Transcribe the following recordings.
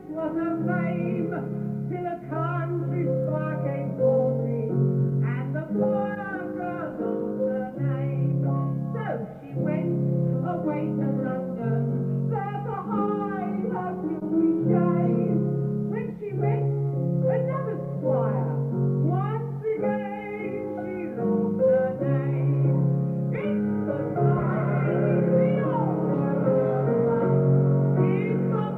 Was a fame till a country spark came forty, and the fire burned on her name. So she went away to London, there to hide her guilty shame. When she met another squire, once again she lost her name. It's the time, the old it's the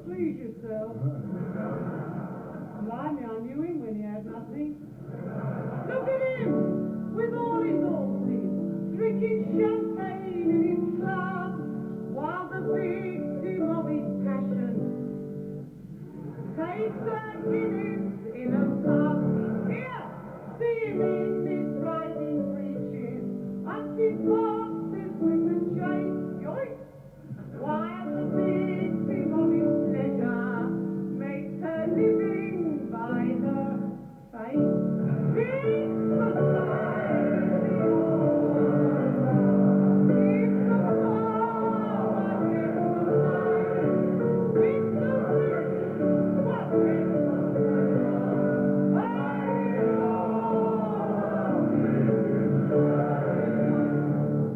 please yourself. Blimey, I knew him when he had nothing. Look at him, with all his horses, drinking champagne in his club, while the victim of his passion takes a Guinness in a pub. Here, see him in his riding breeches, and his boxes with the chain, yoink, while the victim of his pleasure makes her living by her face. It's the life, it's the power, it's the life, it's the wish, what makes us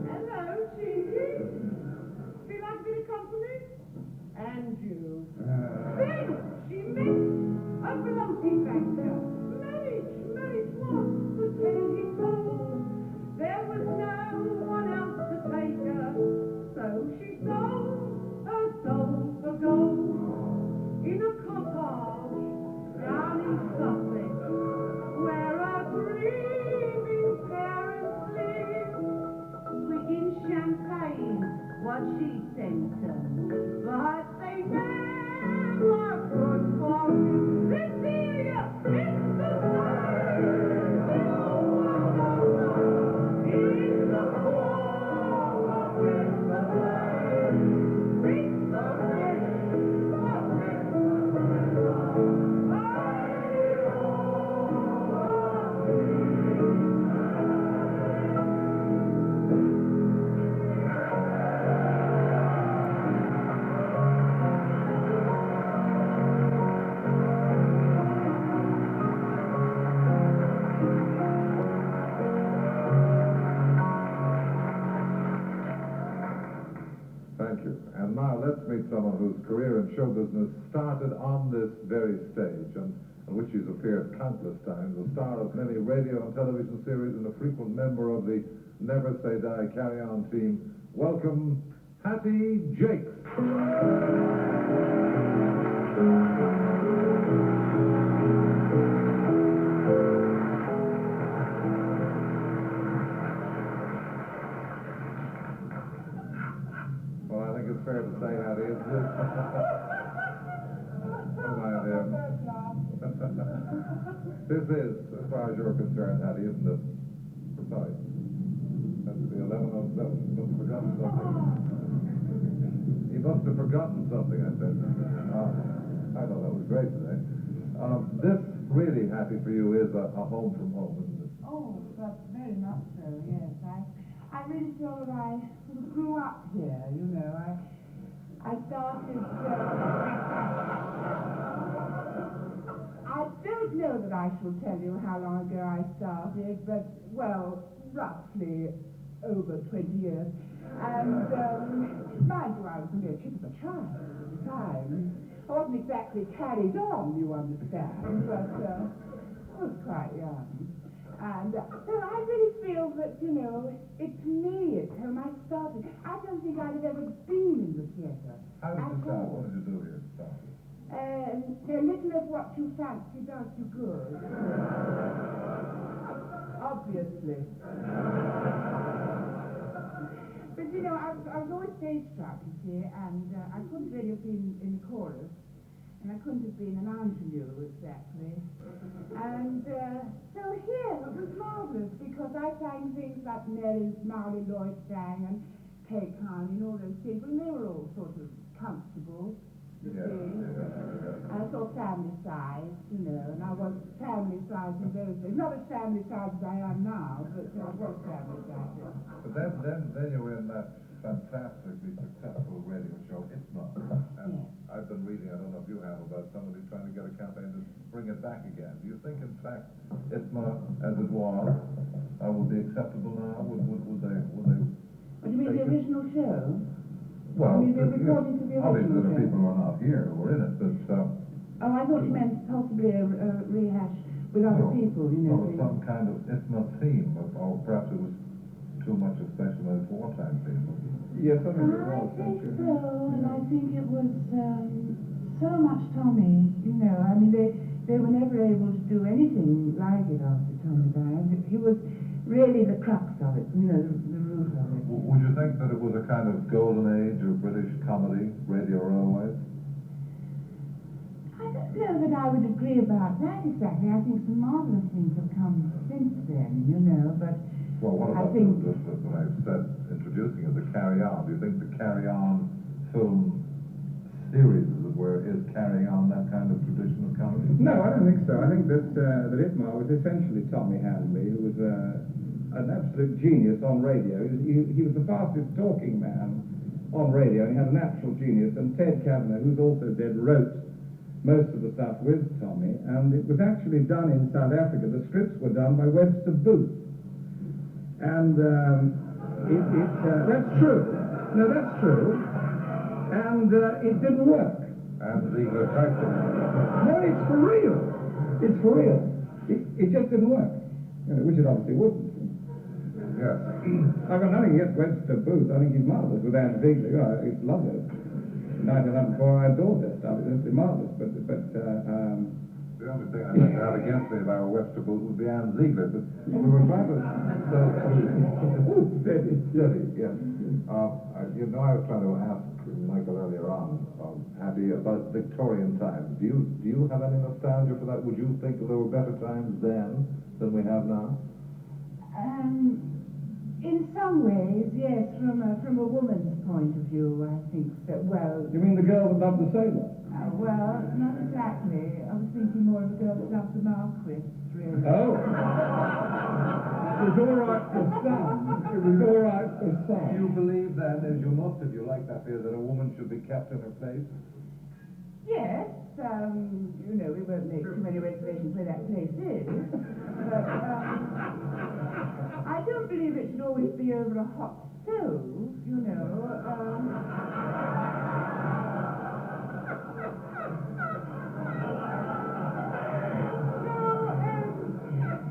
hello, Cheeky. Feel like a bit of company? And you. Then she met a velocity banker. Managed once to tell him all. There was no one else to take her, so she sold her soul for gold in a cottage down in Sussex, where her dreaming parents lived, drinking champagne what she sent them, but they never could forgive. Cecilia, it's the life, it's the power, it's the life, it's the wish, what makes Thank you. And now let's meet someone whose career in show business started on this very stage and on which she's appeared countless times, the star of many radio and television series and a frequent member of the Never Say Die Carry On team. Welcome, Hattie Jacques. Well, I think it's fair to say, Hattie, isn't it? Oh, my dear. This is, as far as you're concerned, Hattie, isn't it? Sorry. That's the 11:07. He must have forgotten something. He must have forgotten something, I said. I thought that was great today. This really, Hattie, for you is a home from home, isn't it? Oh, but very much so, yes. I really feel that I sort of grew up here, you know. I started... I don't know that I shall tell you how long ago I started, but, well, roughly over 20 years. And, mind you, I was a mere chip of a child at the time. I wasn't exactly carried on, you understand, but I was quite young. And so I really feel that, you know, it's me, it's home I started. I don't think I'd have ever been in the theatre. How did you start? What did you do here to start? A little of what you fancy does you good. Obviously. But, you know, I was always stage struck, you see, and I couldn't really have been in the chorus. And I couldn't have been an ingenue, exactly. And so here, it was marvellous, because I sang things like Mary's Marley Lloyd sang, and take kindly, and all those people, and they were all sort of comfortable. You see. And I saw family size, you know, and I was family size in those days. Not as family size as I am now, but I was family size. But then you were in that fantastically successful radio show, Izzard. And I've been reading, I don't know if you have, about somebody trying to get a campaign to bring it back again. Do you think, in fact, Izzard, as it was, would be acceptable now? Would they? What do you mean, the original show? Well, the recordings of the obviously original the show? people who are not here who were in it, but... Oh, I thought you meant possibly a rehash with other people, you know. Or some kind of Izzard theme, or perhaps it was too much a specialized wartime theme. Yes, I think it was. I think so, and I think it was so much Tommy, you know. I mean, they were never able to do anything like it after Tommy died. He was really the crux of it, you know, the root of it. Would you think that it was a kind of golden age of British comedy, Radio Railways? I don't know that I would agree about that exactly. I think some marvelous things have come since then, you know, but Well, what I about think... what I said, introducing it, the Carry On? Do you think the Carry On film series, as it were, is carrying on that kind of tradition of comedy? No, I don't think so. I think that Izzard was essentially Tommy Hanley, who was an absolute genius on radio. He was the fastest talking man on radio, and he had a natural genius. And Ted Kavanagh, who's also dead, wrote most of the stuff with Tommy, and it was actually done in South Africa. The scripts were done by Webster Booth. And that's true. No, that's true. And it didn't work. And Ziegler tried to. No, it's for real. It's for real. It just didn't work. You know, which it obviously wouldn't. Yes. I've got nothing against Webster Booth. I think he's marvellous with Anne Ziegler. You know, it's lovely. 1904, I adored their stuff. It's absolutely marvellous. But the only thing I might have against me if I were Webster Booth would be Anne Ziegler, but we were trying to... Steady, yes. You know, I was trying to ask Michael earlier on, Hattie, about Victorian times. Do you have any nostalgia for that? Would you think that there were better times then than we have now? In some ways, yes, from a woman's point of view, I think that, well... You mean the girl that loved the sailor? Well, not exactly. I was thinking more of a girl that loved the Marquis, really. Oh! It was all right for some. It was all right for some. Do you believe then, as you must if you like that idea, that a woman should be kept in her place? Yes, you know, we won't make too many reservations where that place is. But I don't believe it should always be over a hot stove, you know.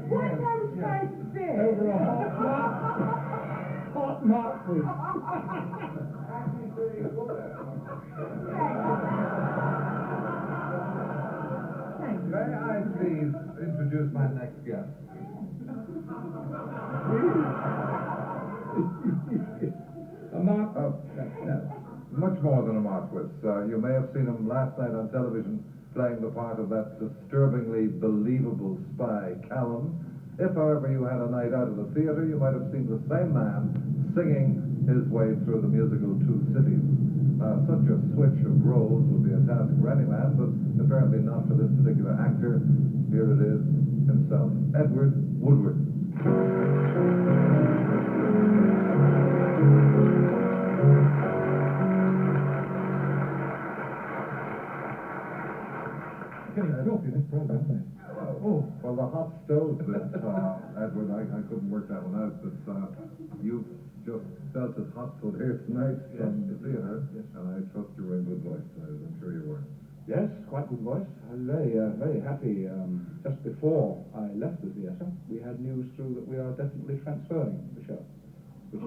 What I was trying to say... Over a hot Marquis. May I please introduce my next guest? A Mark? Oh, no. Much more than a Marquis. You may have seen him last night on television playing the part of that disturbingly believable spy, Callan. If, however, you had a night out of the theatre, you might have seen the same man singing his way through the musical Two Cities. Such a switch of roles would be a task for any man, but apparently not for this particular actor. Here it is himself, Edward Woodward. Getting filthy, this program, isn't it? Oh, well, the hot stove bit, Edward, I couldn't work that one out, but you've just felt as hot food here tonight from the theatre, and I trust you were in good voice. I'm sure you were. Yes, quite good voice. I was very happy. Just before I left the theatre, we had news through that we are definitely transferring the show, which is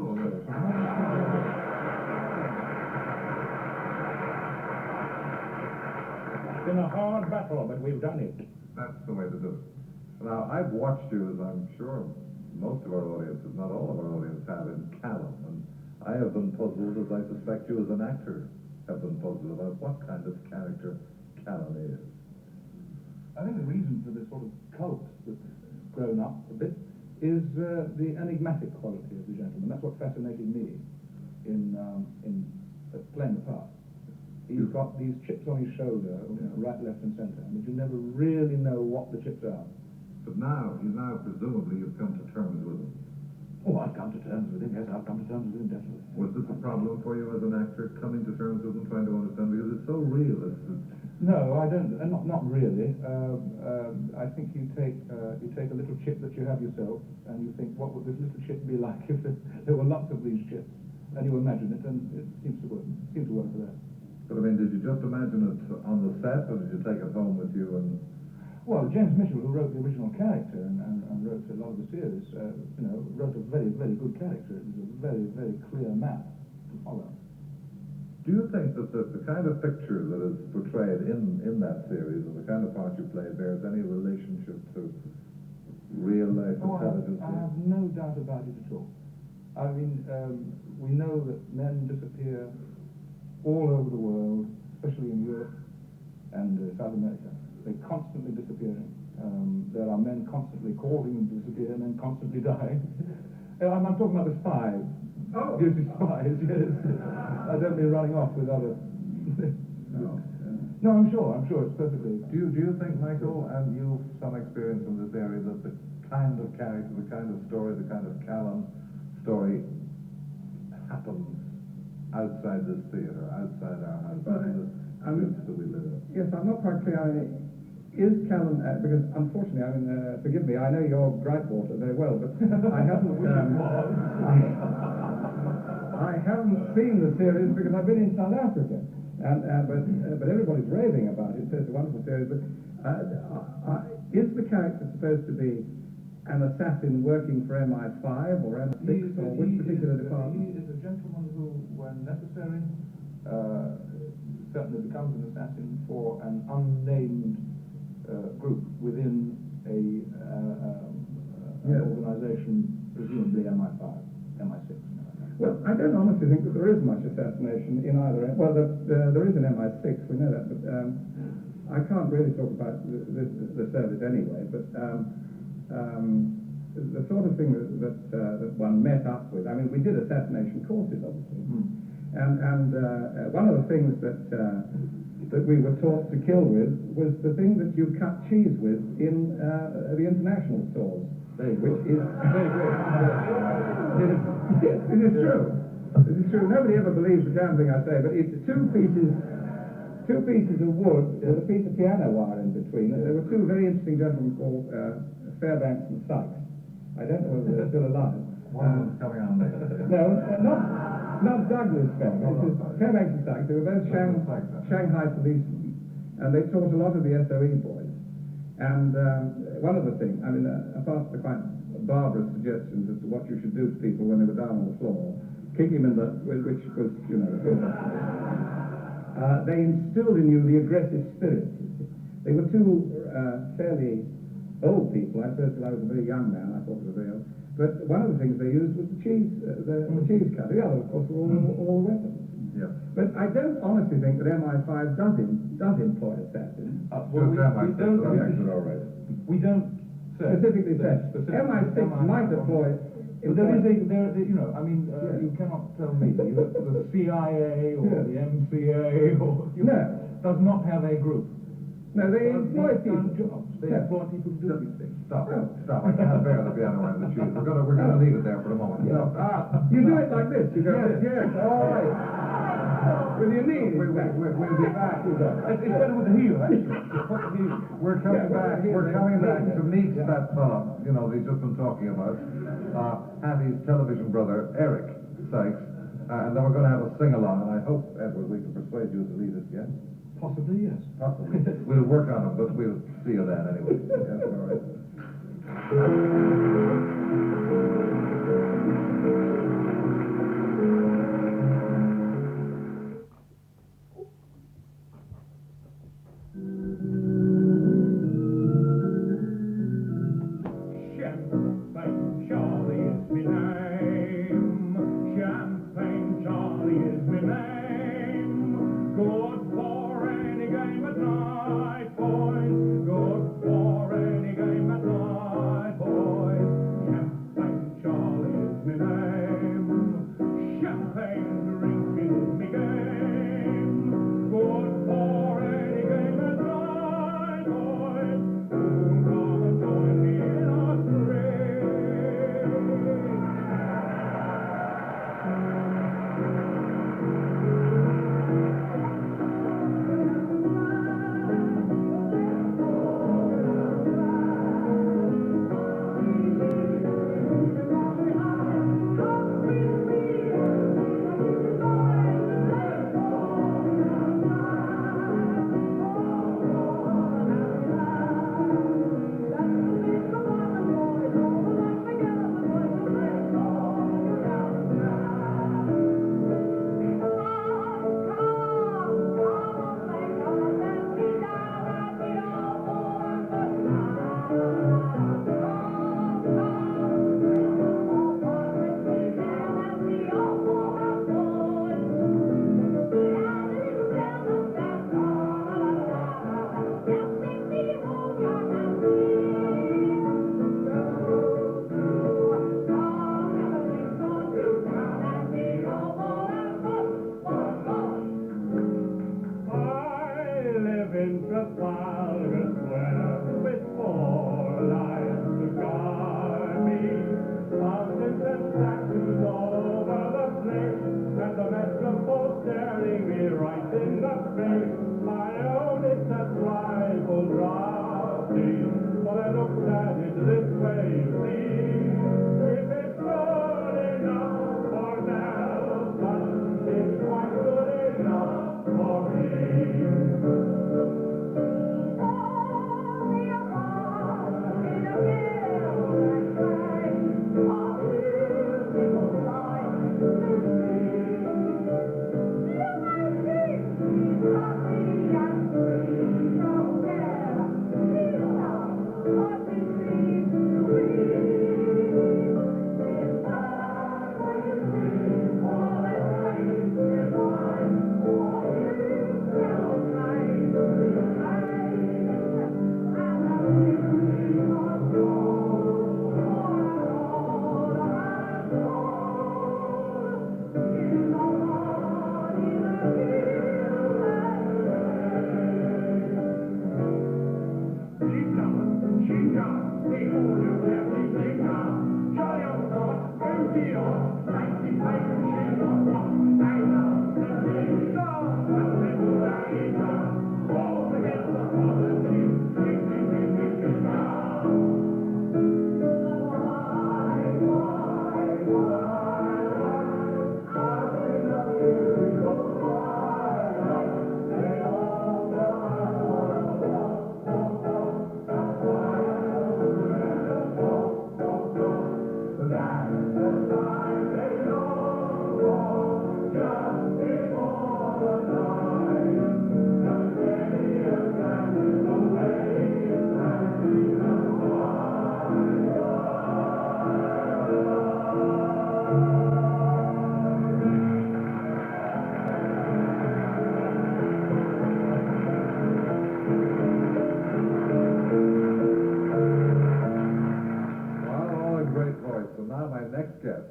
It's been a hard battle, but we've done it. That's the way to do it. Now, I've watched you, as I'm sure most of our audience, if not all of our audience, have in Callan, and I have been puzzled, as I suspect you as an actor have been puzzled about what kind of character Callan is. I think the reason for this sort of cult that's grown up a bit is the enigmatic quality of the gentleman. That's what fascinated me. in playing the part. He's got these chips on his shoulder, right, left, and centre, but you never really know what the chips are. But now presumably you've come to terms with them. Oh, I've come to terms with him. Yes, I've come to terms with him, definitely. Was this a problem for you as an actor, coming to terms with them, trying to understand, because it's so real? No, I don't. Not really. I think you take a little chip that you have yourself, and you think, what would this little chip be like if there were lots of these chips? And you imagine it, and it seems to work. Seems to work for that. But I mean, did you just imagine it on the set, or did you take it home with you? And well, James Mitchell, who wrote the original character and wrote a lot of the series, wrote a very, very good character. It was a very, very clear map to follow. Do you think that the kind of picture that is portrayed in that series and the kind of part you played bears any relationship to real life intelligence? I have no doubt about it at all. I mean, we know that men disappear all over the world, especially in Europe and South America. They're constantly disappearing. There are men constantly causing them to disappear and then constantly dying. I'm talking about the spies. Oh! Guilty spies, yes. I don't mean running off with other... No, I'm sure it's perfectly... Do you think, Michael, and you've some experience in this area, that the kind of character, the kind of story, the kind of Callan story happens outside this theatre, outside our house, that we live in? Yes, I'm not quite clear. I mean, is Callan, because unfortunately, I mean, forgive me, I know your Gripewater very well, but I haven't, I haven't seen the series because I've been in South Africa, but everybody's raving about it. It's a wonderful series. But is the character supposed to be an assassin working for MI5 or MI6 or which particular department? He is a gentleman who, when necessary, certainly becomes an assassin for an unnamed group within an organisation, presumably MI5, MI6. Well, I don't honestly think that there is much assassination in either end. Well, there is an MI6, we know that, but I can't really talk about the service anyway, but the sort of thing that one met up with, I mean, we did assassination courses, obviously, and one of the things that we were taught to kill with was the thing that you cut cheese with in the international stores. Which is very good. It is true. It is true. Nobody ever believes the damn thing I say, but it's two pieces of wood with a piece of piano wire in between. There were two very interesting gentlemen called Fairbanks and Sykes. I don't know whether they're still alive. One of them's coming on later. No, not Douglas Fairbanks. Fairbanks and Sykes. They were both Shanghai policemen, and they taught a lot of the SOE boys. And one of the things, I mean, apart from the quite barbarous suggestions as to what you should do to people when they were down on the floor, kick him in the, which was, you know, they instilled in you the aggressive spirit. They were two fairly old people. I suppose I was a very young man. I thought they were very old. But one of the things they used was the cheese cutter. The other, of course, were all the weapons. Yeah. But I don't honestly think that MI5 does employ assassins. We don't specifically say. MI6 might employ. But you know, I mean, you cannot tell me that the CIA or the MCA or does not have a group. No, they employ people. Jobs. They employ people to do these things. Stop. I can't bear the piano and the cheese. We're gonna leave it there for a moment. Yeah. You do it like this. You go, yes, all right. With your knees. We'll be back. It's better with the heel, actually. We're coming back. We're coming back to meet that fellow, you know, he's just been talking about. Hattie's television brother, Eric Sykes. And then we're going to have a sing-along, and I hope, Edward, we can persuade you to lead us again. Possibly, yes. Possibly. We'll work on it, but we'll see you then anyway. Yes, all right. Champagne Charlie is my name. Champagne Charlie is my name. Good for any game at night, boys. Good for any game at night, boys. Champagne Charlie is my name. Champagne must be my own, it's a trifle drafty, but I looked at it this way, you see. If it's good enough for Nelson, it's quite good enough for me.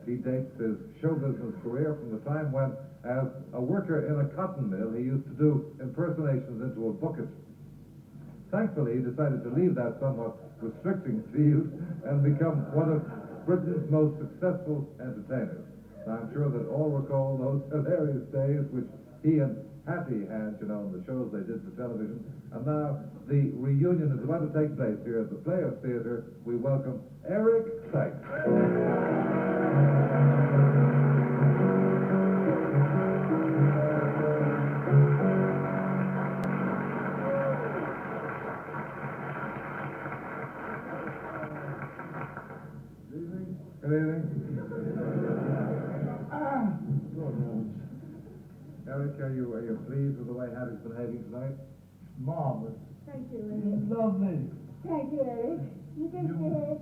He dates his show business career from the time when, as a worker in a cotton mill, he used to do impersonations into a bucket. Thankfully, he decided to leave that somewhat restricting field and become one of Britain's most successful entertainers. Now, I'm sure that all recall those hilarious days which he and Hattie had, in the shows they did for television. And now the reunion is about to take place here at the Players Theatre. We welcome Eric Sykes. Good evening. Eric, are you pleased with the way Hattie's behaving tonight? Marvelous. Thank you, Eric. Lovely. Thank you, Eric. You just did.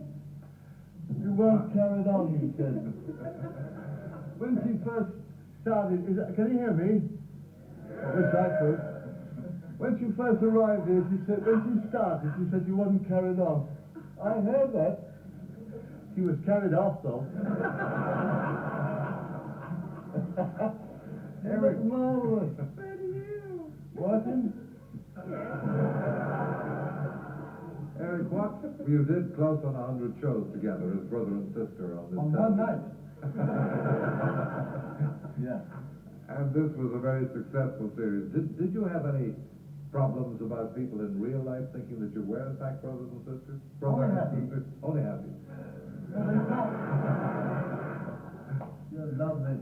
You weren't carried on, you said. When she first started, can you hear me? I wish I could. When she first arrived here, she said, when she started, she said you wasn't carried on. I heard that. She was carried off, though. Eric, marvelous. Where do you? Watching? Eric, what? You did close on 100 shows together as brother and sister on this On one night. Yeah. And this was a very successful series. Did you have any problems about people in real life thinking that you were in fact brothers and sisters? Brother and sister? Only happy. You're lovely.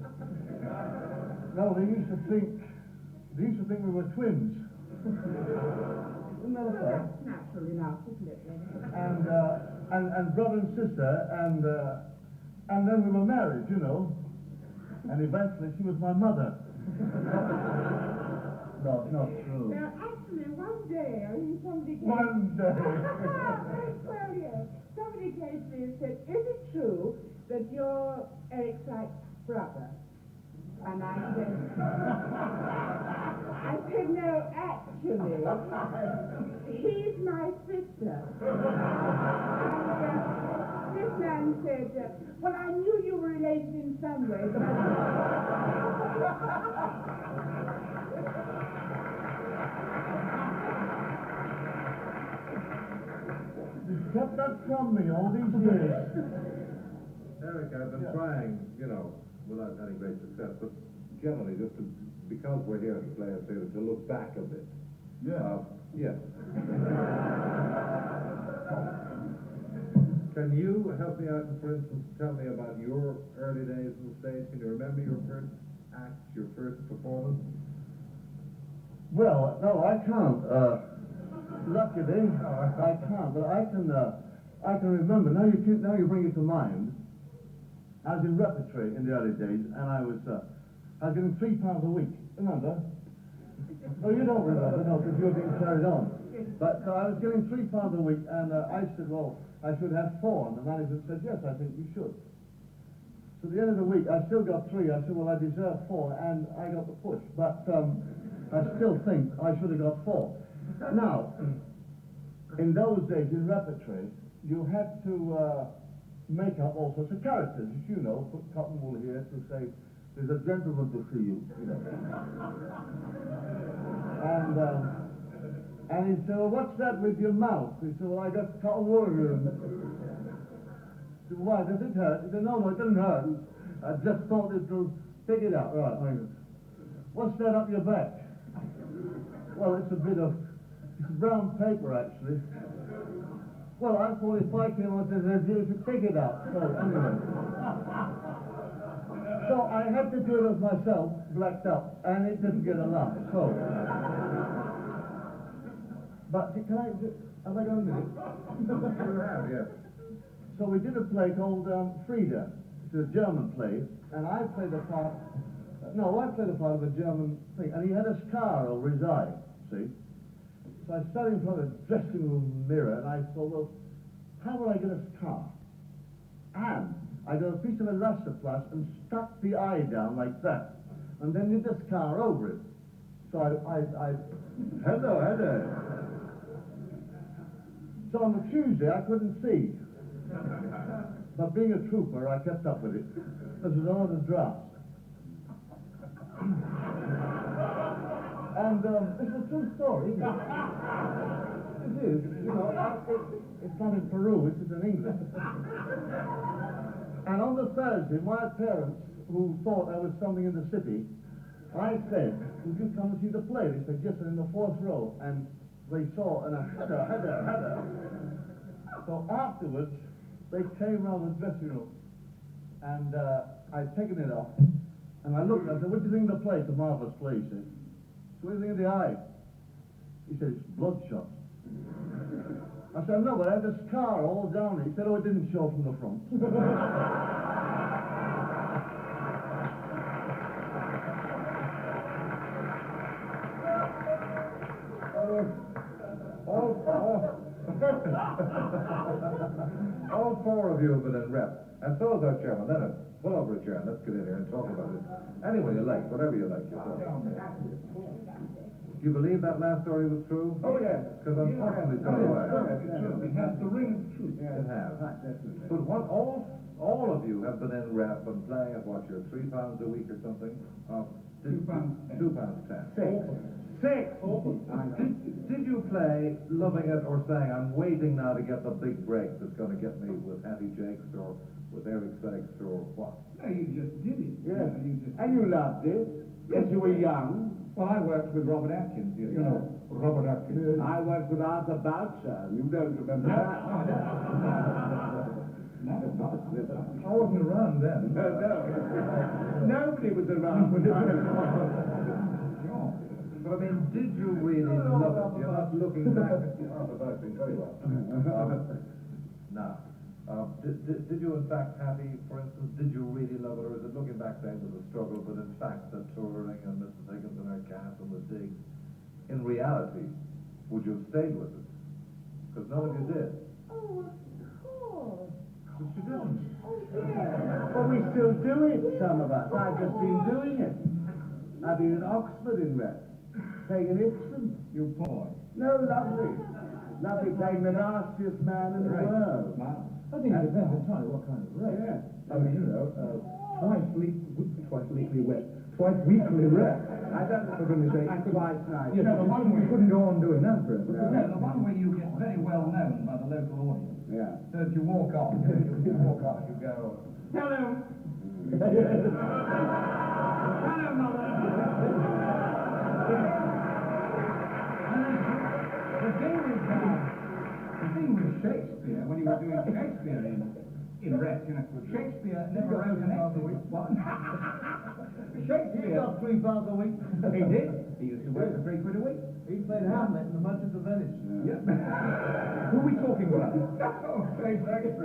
No, they used to think we were twins. Isn't that a fact? That's natural enough, isn't it, really? And brother and sister, and then we were married, and eventually she was my mother. No, it's not true. Well, actually, one day, somebody came... One day. Well, yes. Somebody came to me and said, is it true that you're Eric Sykes' brother? And I said, no, actually, he's my sister. And this man said, well, I knew you were related in some way, but You've kept that from me all these years. Eric, I've been trying, without having great success, but generally just to because we're here to play a theatre, to look back a bit. Yeah. Yes. Can you help me out, for instance, tell me about your early days on the stage? Can you remember your first act, your first performance? Well, no, I can't. Luckily, I can't. But I can remember. Now you bring it to mind. I was in repertory in the early days, and I was getting £3 a week. Remember? Oh, you don't remember, no, because you're being carried on. But I was getting £3 a week, and I said, well, I should have 4, and the manager said, yes, I think you should. So at the end of the week, I still got 3. I said, well, I deserve 4, and I got the push. But I still think I should have got 4. Now, in those days in repertory, you had to make up all sorts of characters, as you know, put cotton wool here to say, there's a gentleman to see you, you know. And he said, well, what's that with your mouth? He said, well, I got cotton wool here. He said, why, does it hurt? He said, no, it doesn't hurt. I just thought it would pick it up. Right, hang on. What's that up your back? Well, it's a bit of brown paper, actually. Well, I thought if I came on to you to pick it up. So, anyway. So I had to do it myself, blacked up, and it didn't get a laugh. So. But have I got a minute? You have, yes. So we did a play called Frida. It's a German play, and I played the part. I played the part of a German thing, and he had a scar over his eye. See. So I sat in front of a dressing room mirror, and I thought, well, how will I get a scar? And I got a piece of elastoplast and stuck the eye down like that, and then did the scar over it. So hello. So on the Tuesday, I couldn't see. But being a trooper, I kept up with it. This was all the draft. And it's a true story, isn't it? It is. You know, it's not in Peru, it's in England. And on the Thursday, my parents, who thought I was something in the city, I said, would you come and see the play? They said, yes, in the 4th row. And they saw, and I header. So afterwards, they came round the dressing room, and I'd taken it off, and I looked, and I said, what do you think of the play? It's a marvellous play, he said. So what do you think of the eye? He said, it's bloodshot. I said, no, but I had a scar all down it. He said, oh, it didn't show from the front. All 4 of you have been in rep, and so is our chairman. Leonard, pull over a chair and let's get in here and talk about it. Any way you like, whatever you like yourself. Do you believe that last story was true? Oh, yes. Because unfortunately so do I. It has the ring of truth. It has. But what all of you have been in rep and playing at what, you're £3 a week or something? £2.10. 6. Did you play Loving It or saying, I'm waiting now to get the big break that's going to get me with Hattie Jacques or with Edward Sachs or what? No, you just did it. Yeah. And you loved it. Yes, you were young. Well, I worked with Robert Atkins, you know. Robert Atkins. I worked with Arthur Boucher. You don't remember that? I wasn't around then. No. Nobody was around. But I mean, did you really love it? You're not looking back at the Arthur Boucher very well. Now, did you in fact, Hattie, for instance, did you really love it, or is it looking back saying it was a struggle, but in fact the touring and Mrs. Higgins and her cast and the digs, in reality, would you have stayed with it? Because none of you did. Oh, of course. But you didn't. Oh, yeah. Well, we still do it, some of us. I've just been doing it. I've been in Oxford in rep. Playing Ibsen. You boy. No, lovely. Lovely playing the nastiest man in the world. I think it depends entirely what kind of rep. Yeah. I mean, you know, twice weekly rep. Twice weekly rep. I don't know. For goodness sake. And twice night. You know, you couldn't go on doing that for us. No, the one where you get very well known by the local audience. Yeah. So if you walk off, you go, hello. Hello, mother. in rest, you know. Shakespeare never wrote an exit. What? Shakespeare. He got 3 pounds a week. He did. He used to work for £3 a week. He played Hamlet in the Merchant of Venice. Yeah. Who are we talking about? Oh, thanks, £3 a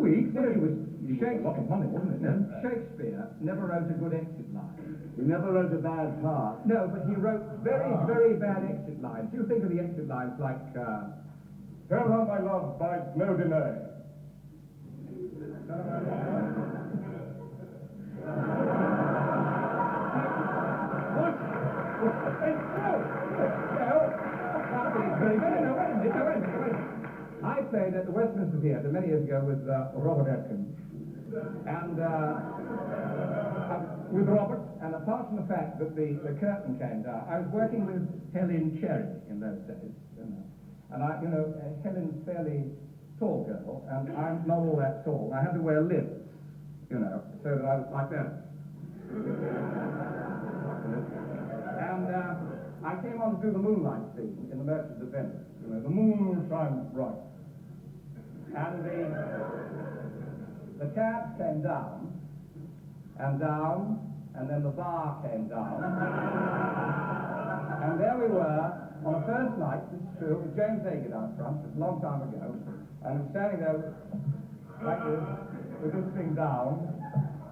week? Well, he was Shakespeare. A lot of money, wasn't it? No? Shakespeare never wrote a good exit line. He never wrote a bad part. No, but he wrote very, very bad exit lines. You think of the exit lines like, Tell her my love bides no delay. I played at the Westminster Theatre many years ago with Robert Atkins, and with Robert, and apart from the fact that the curtain came down, I was working with Helen Cherry in those days, you know, and Helen's a fairly tall girl, and I'm not all that tall. I had to wear lifts, you know, so that I was like that. And I came on to do the moonlight scene in the Merchant of Venice. You know, the moon shines bright. And the cab came down, and then the bar came down. And there we were, on the first night, this is true, with James Eamonn out front, it was a long time ago, and I'm standing there like this, with this thing down,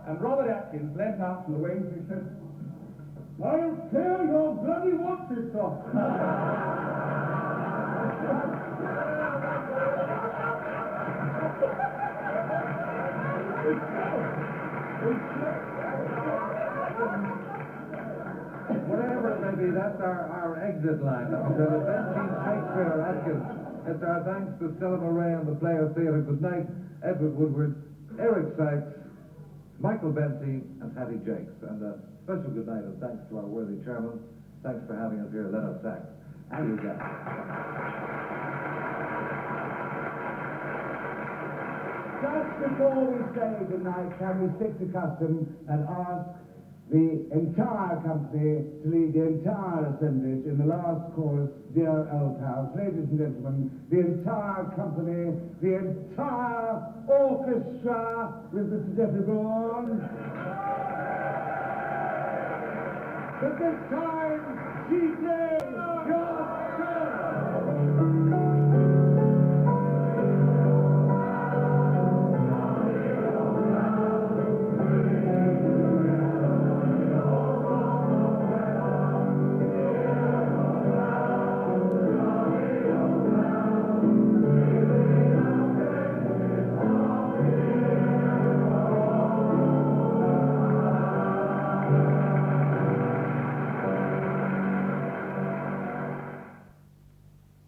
and Robert Atkins leant out from the wings and he said, "I'll tear your bloody watches off." Whatever it may be, that's our exit line. So the Bentine Shakespeare Atkins. It's our thanks to Stella Murray and the Players Theatre. Good night, Edward Woodward, Eric Sykes, Michael Bentine, and Hattie Jacques. And a special good night and thanks to our worthy chairman. Thanks for having us here, Leonard Sachs. And you guys. Just before we say goodnight, can we stick to custom and ask the entire company to lead the entire assemblage in the last chorus, Dear Old House. Ladies and gentlemen, the entire company, the entire orchestra with Mr. Jeffrey Bourne. But this time, she says,